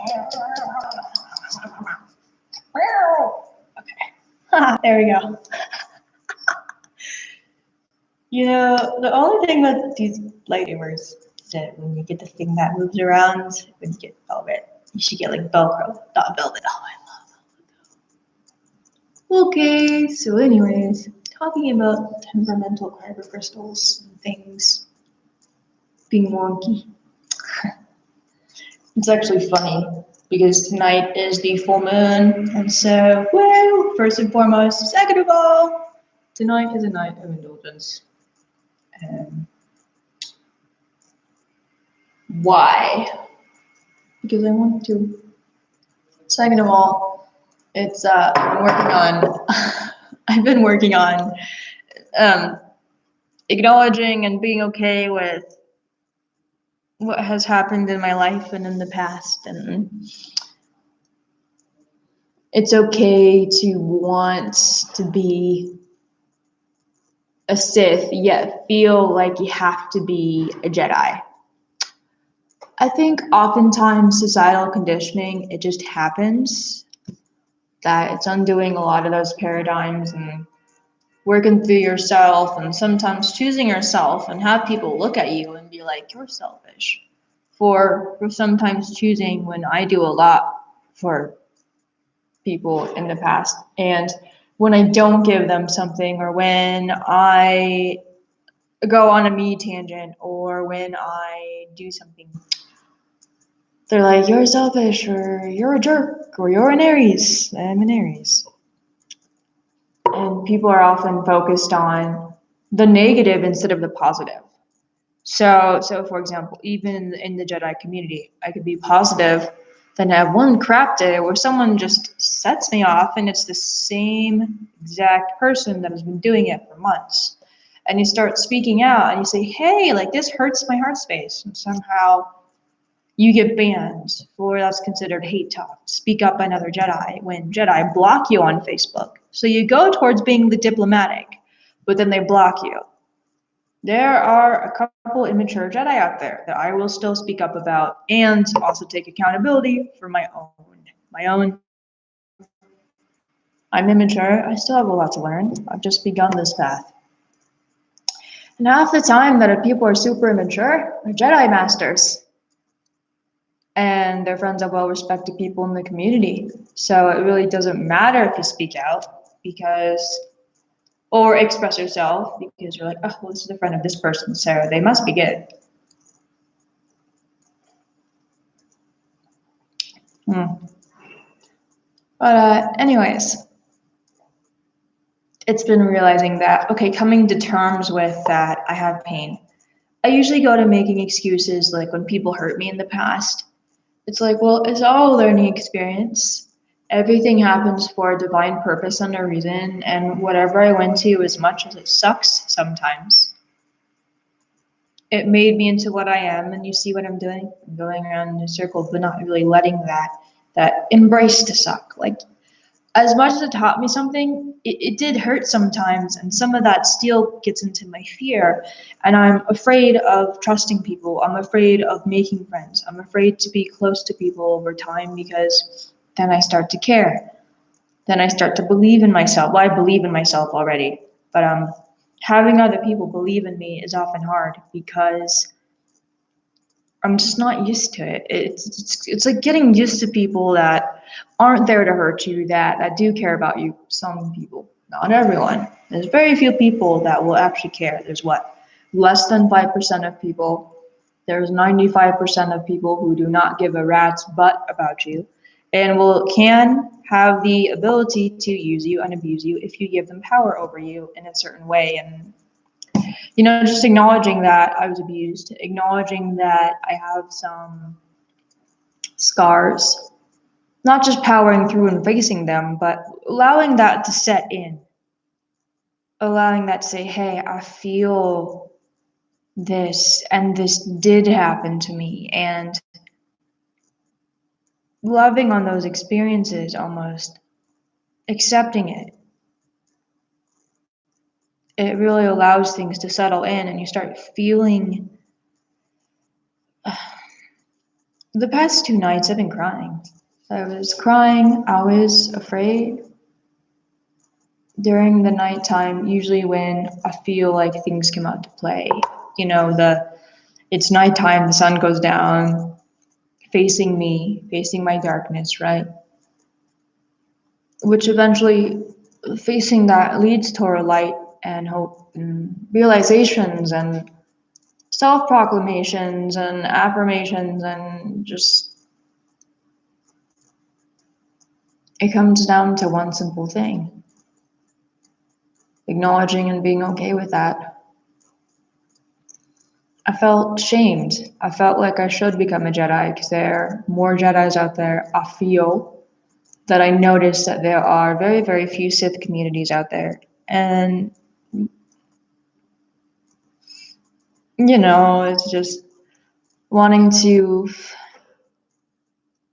Okay. There we go. The only thing with these lightsabers is that when you get the thing that moves around, when you get velvet, you should get like Velcro, not velvet. Oh, I love. Okay, so anyways, talking about temperamental kyber crystals and things being wonky. It's actually funny because tonight is the full moon, and so, woo, first and foremost. Second of all, tonight is a night of indulgence. Why? Because I want to. Second of all, it's I've been working on acknowledging and being okay with what has happened in my life and in the past, and it's okay to want to be a Sith, yet feel like you have to be a Jedi. I think oftentimes societal conditioning, it just happens, that it's undoing a lot of those paradigms and working through yourself and sometimes choosing yourself and have people look at you and be like, you're selfish. For sometimes choosing when I do a lot for people in the past. And when I don't give them something, or when I go on a me tangent, or when I do something, they're like, you're selfish, or you're a jerk, or you're an Aries. I'm an Aries. And people are often focused on the negative instead of the positive. So for example, even in the Jedi community, I could be positive, then have one crap day where someone just sets me off, and it's the same exact person that has been doing it for months. And you start speaking out and you say, hey, like this hurts my heart space. And somehow you get banned, or that's considered hate talk. Speak up another Jedi when Jedi block you on Facebook. So you go towards being the diplomatic, but then they block you. There are a couple immature Jedi out there that I will still speak up about and also take accountability for my own. I'm immature. I still have a lot to learn. I've just begun this path. And half the time that if people are super immature, they're Jedi masters. And they're friends of well-respected people in the community. So it really doesn't matter if you speak out or express yourself, because you're like, oh, well, this is a friend of this person, so they must be good. But anyways, it's been realizing that, okay, coming to terms with that I have pain. I usually go to making excuses, like when people hurt me in the past. It's like, well, it's all a learning experience. Everything happens for a divine purpose and a reason, and whatever I went to, as much as it sucks sometimes, it made me into what I am. And you see what I'm doing? I'm going around in a circle, but not really letting that embrace to suck. Like, as much as it taught me something, it did hurt sometimes, and some of that still gets into my fear, and I'm afraid of trusting people. I'm afraid of making friends. I'm afraid to be close to people over time, because then I start to care. Then I start to believe in myself. Well, I believe in myself already, but having other people believe in me is often hard, because I'm just not used to it. It's like getting used to people that aren't there to hurt you, that do care about you. Some people, not everyone. There's very few people that will actually care. There's less than 5% of people. There's 95% of people who do not give a rat's butt about you, and can have the ability to use you and abuse you if you give them power over you in a certain way. And just acknowledging that I was abused, acknowledging that I have some scars, not just powering through and facing them, but allowing that to set in, allowing that to say, hey, I feel this, and this did happen to me, and loving on those experiences, almost accepting it. It really allows things to settle in, and you start feeling The past 2 nights I've been crying. I was crying, I was afraid. During the nighttime, usually when I feel like things come out to play, it's nighttime, the sun goes down, facing me, facing my darkness, right? Which eventually, facing that leads toward light and hope and realizations and self proclamations and affirmations, and just it comes down to one simple thing: acknowledging and being okay with that. I felt shamed. I felt like I should become a Jedi because there are more Jedis out there. I feel that I noticed that there are very, very few Sith communities out there. And, it's just wanting to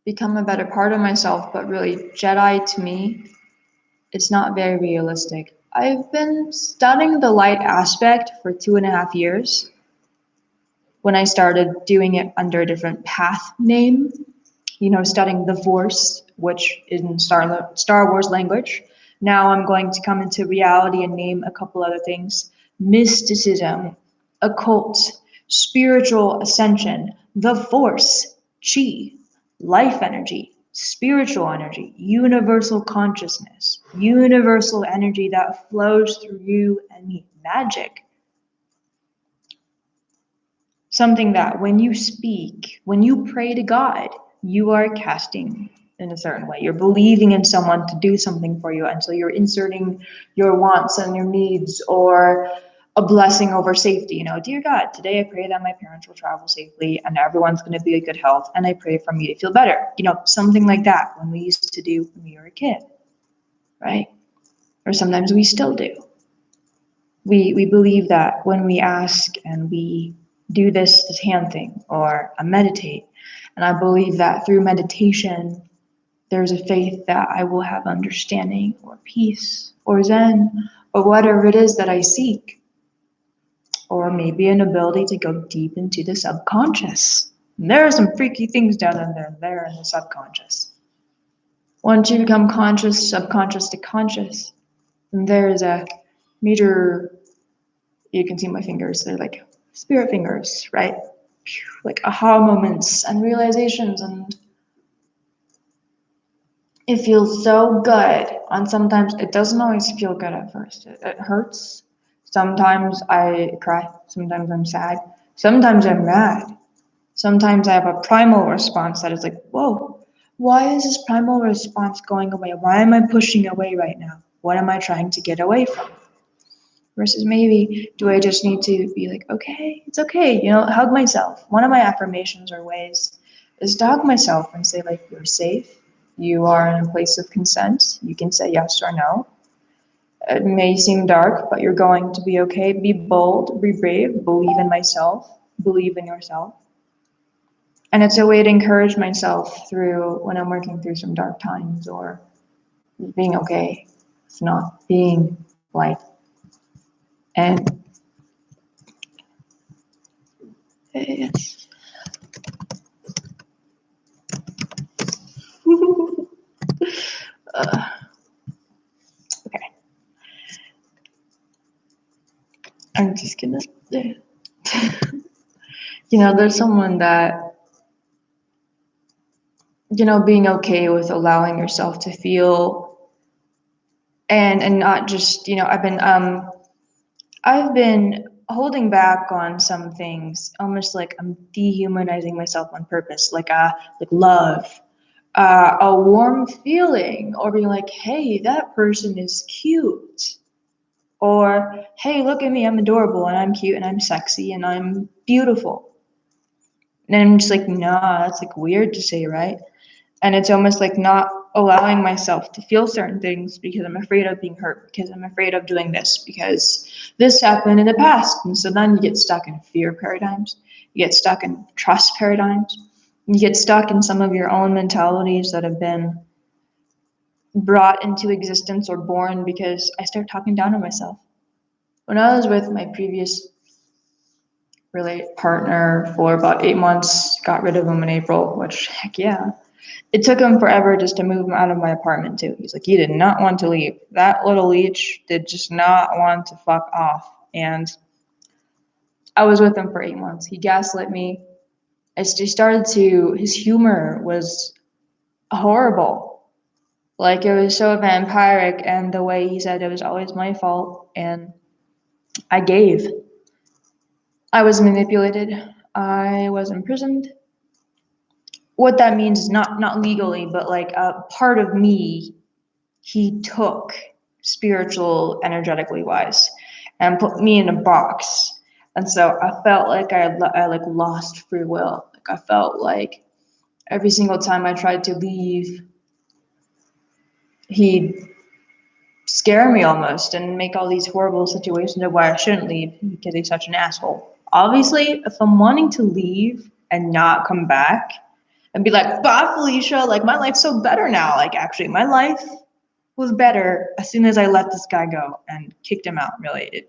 become a better part of myself, but really, Jedi to me, it's not very realistic. I've been studying the light aspect for 2.5 years when I started doing it under a different path name, studying the Force, which is in Star Wars language. Now I'm going to come into reality and name a couple other things: mysticism, occult, spiritual ascension, the Force, chi, life energy, spiritual energy, universal consciousness, universal energy that flows through you and me, magic. Something that when you speak, when you pray to God, you are casting in a certain way. You're believing in someone to do something for you. And so you're inserting your wants and your needs, or a blessing over safety. Dear God, today I pray that my parents will travel safely and everyone's going to be in good health. And I pray for me to feel better. Something like that when we used to do when we were a kid, right? Or sometimes we still do. We believe that when we ask and we do this hand thing, or I meditate, and I believe that through meditation there's a faith that I will have understanding or peace or zen or whatever it is that I seek, or maybe an ability to go deep into the subconscious. And there are some freaky things down in there in the subconscious. Once you become conscious, subconscious to conscious, and there is a meter. You can see my fingers, they're like spirit fingers, right? Like aha moments and realizations, and it feels so good. And sometimes it doesn't always feel good at first. It hurts. Sometimes I cry, sometimes I'm sad, sometimes I'm mad. Sometimes I have a primal response that is like, whoa, why is this primal response going away? Why am I pushing away right now? What am I trying to get away from? Versus maybe, do I just need to be like, okay, it's okay, hug myself. One of my affirmations or ways is to hug myself and say, like, you're safe. You are in a place of consent. You can say yes or no. It may seem dark, but you're going to be okay. Be bold, be brave, believe in myself, believe in yourself. And it's a way to encourage myself through when I'm working through some dark times, or being okay with not being light. And yes. Okay. I'm just gonna, there's someone that, being okay with allowing yourself to feel, and not just, I've been holding back on some things, almost like I'm dehumanizing myself on purpose, like love, a warm feeling, or being like, hey, that person is cute. Or, hey, look at me, I'm adorable and I'm cute and I'm sexy and I'm beautiful. And I'm just like, nah, that's like weird to say, right? And it's almost like not allowing myself to feel certain things because I'm afraid of being hurt, because I'm afraid of doing this, because this happened in the past. And so then you get stuck in fear paradigms, you get stuck in trust paradigms, you get stuck in some of your own mentalities that have been brought into existence or born because I start talking down on myself. When I was with my previous partner for about 8 months, got rid of him in April, which, heck yeah. It took him forever just to move him out of my apartment, too. He's like, he did not want to leave. That little leech did just not want to fuck off. And I was with him for 8 months. He gaslit me. His humor was horrible. Like, it was so vampiric, and the way he said it was always my fault, and I gave. I was manipulated. I was imprisoned. What that means is not legally, but like a part of me, he took spiritual, energetically wise, and put me in a box. And so I felt like I like lost free will. Like I felt like every single time I tried to leave, he'd scare me almost and make all these horrible situations of why I shouldn't leave because he's such an asshole. Obviously, if I'm wanting to leave and not come back and be like, bye, Felicia, like my life's so better now. Like actually, my life was better as soon as I let this guy go and kicked him out, really.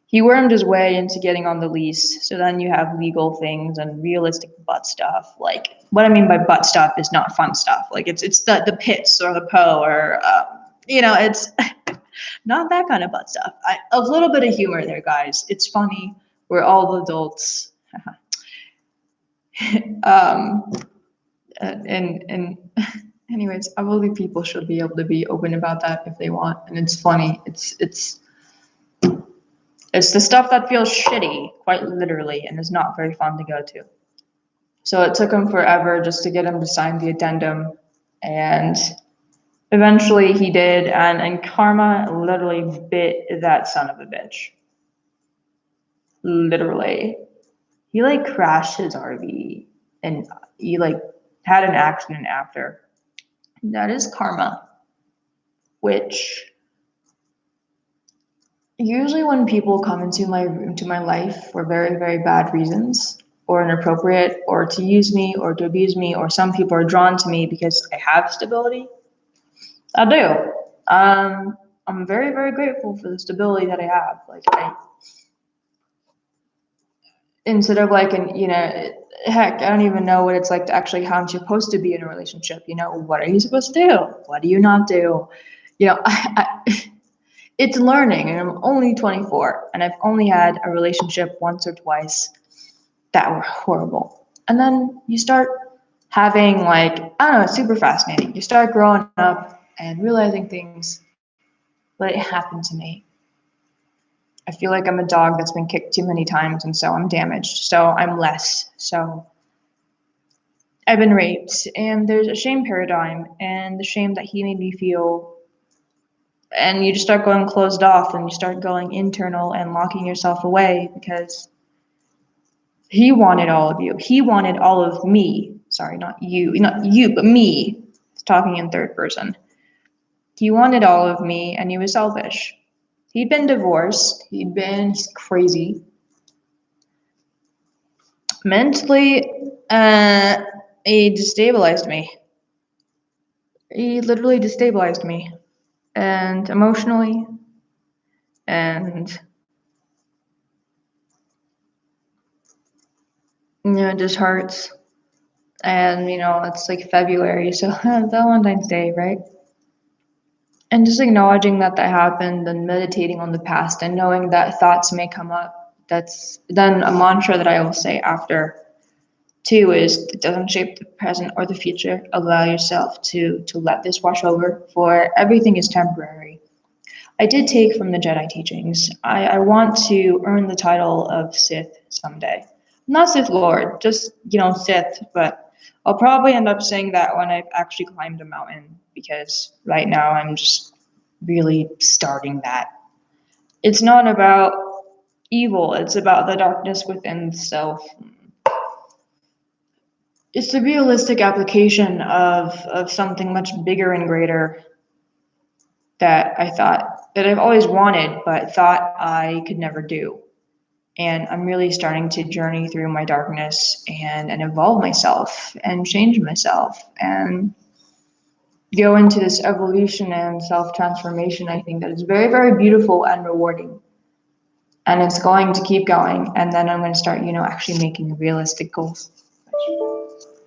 He wormed his way into getting on the lease. So then you have legal things and realistic butt stuff. Like what I mean by butt stuff is not fun stuff. Like it's the pits or the Poe or it's not that kind of butt stuff. A little bit of humor there, guys. It's funny. We're all adults. And anyways, I believe people should be able to be open about that if they want, and it's funny. It's the stuff that feels shitty, quite literally, and is not very fun to go to. So it took him forever just to get him to sign the addendum, and eventually he did, and karma literally bit that son of a bitch. Literally. He like crashed his RV and he like had an accident after. That is karma, which usually when people come into my life for very, very bad reasons or inappropriate or to use me or to abuse me, or some people are drawn to me because I have stability. I do. I'm very, very grateful for the stability that I have. Like instead of like heck, I don't even know what it's like to actually how I'm supposed to be in a relationship. What are you supposed to do? What do you not do? It's learning, and I'm only 24, and I've only had a relationship once or twice that were horrible. And then you start having I don't know, it's super fascinating. You start growing up and realizing things, but it happened to me. I feel like I'm a dog that's been kicked too many times, and so I'm damaged. So I'm less. So I've been raped, and there's a shame paradigm, and the shame that he made me feel. And you just start going closed off, and you start going internal and locking yourself away because he wanted all of you. He wanted all of me. Sorry, not you, but me. He's talking in third person. He wanted all of me, and he was selfish. He'd been divorced. He's crazy. Mentally, he destabilized me. He literally destabilized me. And emotionally, and it just hurts. And it's like February, so Valentine's Day, right? And just acknowledging that happened and meditating on the past and knowing that thoughts may come up. That's then a mantra that I will say after. 2 is it doesn't shape the present or the future. Allow yourself to let this wash over, for everything is temporary. I did take from the Jedi teachings. I want to earn the title of Sith someday. Not Sith Lord, just, Sith, but I'll probably end up saying that when I've actually climbed a mountain, because right now I'm just really starting that. It's not about evil, it's about the darkness within self. It's the realistic application of something much bigger and greater that I've always wanted, but thought I could never do. And I'm really starting to journey through my darkness and evolve myself and change myself and go into this evolution and self-transformation. I think that is very, very beautiful and rewarding. And it's going to keep going. And then I'm going to start, actually making realistic goals.